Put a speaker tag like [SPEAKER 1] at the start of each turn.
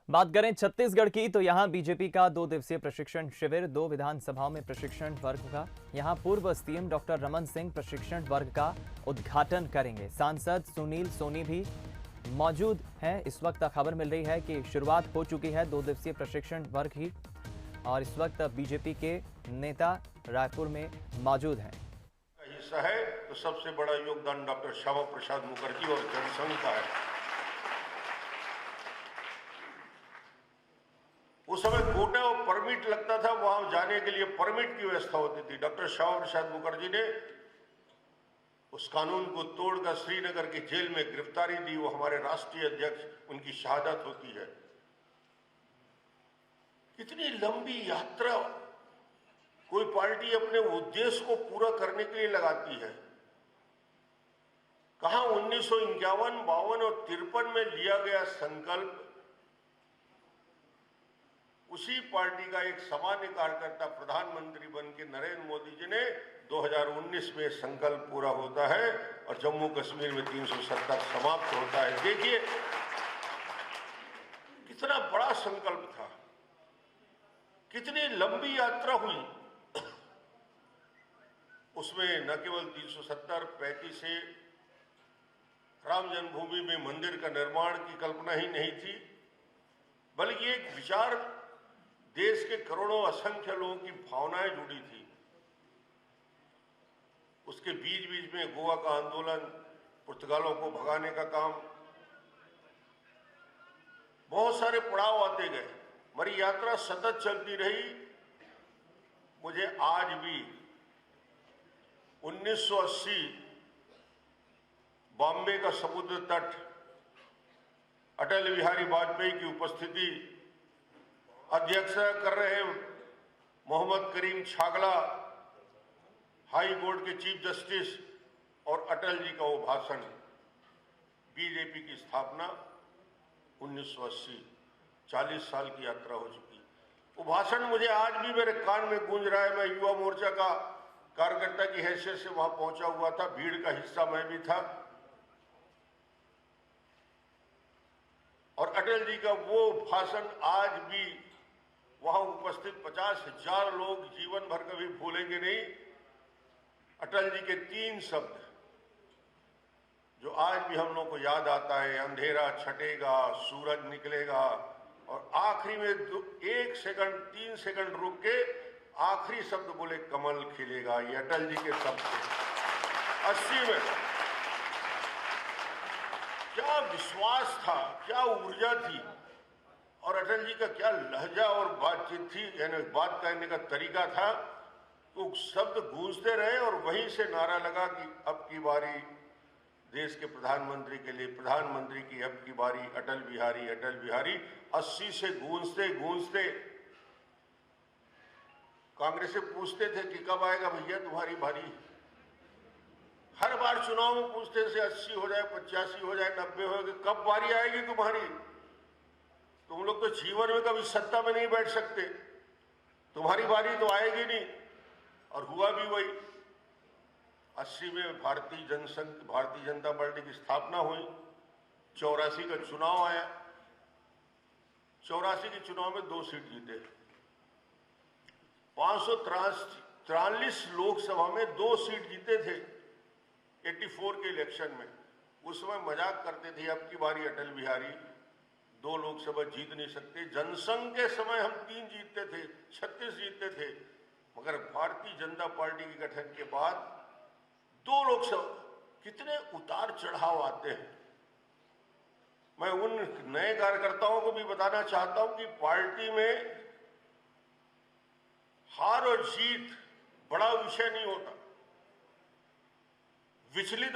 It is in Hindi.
[SPEAKER 1] बात करें छत्तीसगढ़ की तो यहां बीजेपी का 2 दिवसीय प्रशिक्षण शिविर 2 विधानसभाओं में प्रशिक्षण वर्ग का। यहां पूर्व सीएम डॉक्टर रमन सिंह प्रशिक्षण वर्ग का उद्घाटन करेंगे। सांसद सुनील सोनी भी मौजूद हैं। इस वक्त खबर मिल रही है कि शुरुआत हो चुकी है 2 दिवसीय प्रशिक्षण वर्ग की, और इस वक्त बीजेपी के नेता रायपुर में मौजूद हैं।
[SPEAKER 2] हिस्सा है तो सबसे बड़ा योगदान डॉक्टर श्यामा प्रसाद मुखर्जी और जनसंघ का है। उस समय कोटा और परमिट लगता था, वहां जाने के लिए परमिट की व्यवस्था होती थी। डॉक्टर श्यामा प्रसाद मुखर्जी ने उस कानून को तोड़कर श्रीनगर की जेल में गिरफ्तारी दी। वो हमारे राष्ट्रीय अध्यक्ष, उनकी शहादत होती है। कितनी लंबी यात्रा कोई पार्टी अपने उद्देश्य को पूरा करने के लिए लगाती है। कहां 1951, 52 और 53 में लिया गया संकल्प, उसी पार्टी का एक सामान्य कार्यकर्ता प्रधानमंत्री बन के नरेंद्र मोदी जी ने 2019 में संकल्प पूरा होता है और जम्मू कश्मीर में 370 समाप्त होता है। देखिए कितना बड़ा संकल्प था, कितनी लंबी यात्रा हुई। उसमें न केवल 370 35 से राम जन्मभूमि में मंदिर का निर्माण की कल्पना ही नहीं थी, बल्कि एक विचार, देश के करोड़ों असंख्य लोगों की भावनाएं जुड़ी थी। उसके बीच बीच में गोवा का आंदोलन, पुर्तगालों को भगाने का काम, बहुत सारे पड़ाव आते गए। हमारी यात्रा सतत चलती रही। मुझे आज भी 1980 बॉम्बे का समुद्र तट, अटल बिहारी वाजपेयी की उपस्थिति, अध्यक्षता कर रहे मोहम्मद करीम छागला, हाई कोर्ट के चीफ जस्टिस, और अटल जी का वो भाषण, बीजेपी की स्थापना 1980, 40 साल की यात्रा हो चुकी। वो भाषण मुझे आज भी मेरे कान में गूंज रहा है। मैं युवा मोर्चा का कार्यकर्ता की हैसियत से वहां पहुंचा हुआ था, भीड़ का हिस्सा मैं भी था। और अटल जी का वो भाषण आज भी वहां उपस्थित 50,000 लोग जीवन भर कभी भूलेंगे नहीं। अटल जी के 3 शब्द जो आज भी हम लोग को याद आता है, अंधेरा छटेगा, सूरज निकलेगा, और आखिरी में 1 सेकंड 3 सेकंड रुक के आखिरी शब्द बोले, कमल खिलेगा। ये अटल जी के शब्द थे 80 में। क्या विश्वास था, क्या ऊर्जा थी, और अटल जी का क्या लहजा और बातचीत थी, यानी बात करने का तरीका था। तो शब्द गूंजते रहे और वहीं से नारा लगा कि अब की बारी देश के प्रधानमंत्री के लिए, प्रधानमंत्री की अब की बारी अटल बिहारी, अटल बिहारी। 80 से गूंजते गूंजते कांग्रेस से पूछते थे कि कब आएगा भैया तुम्हारी बारी। हर बार चुनाव में पूछते थे, 80 हो जाए, 85 हो जाए, 90 हो जाए, कब बारी आएगी तुम्हारी। तुम लोग तो जीवन में कभी सत्ता में नहीं बैठ सकते, तुम्हारी बारी तो आएगी नहीं। और हुआ भी वही। 80 में भारतीय जनता पार्टी की स्थापना हुई। 84 का चुनाव आया। 84 के चुनाव में 2 सीट जीते। 543 लोकसभा में 2 सीट जीते थे 84 के इलेक्शन में। उस समय मजाक करते थे, अब की बारी अटल बिहारी, 2 लोकसभा जीत नहीं सकते। जनसंघ के समय हम 3 जीतते थे, 36 जीतते थे, मगर भारतीय जनता पार्टी के गठन के बाद 2 लोकसभा। कितने उतार चढ़ाव आते हैं। मैं उन नए कार्यकर्ताओं को भी बताना चाहता हूं कि पार्टी में हार और जीत बड़ा विषय नहीं होता। विचलित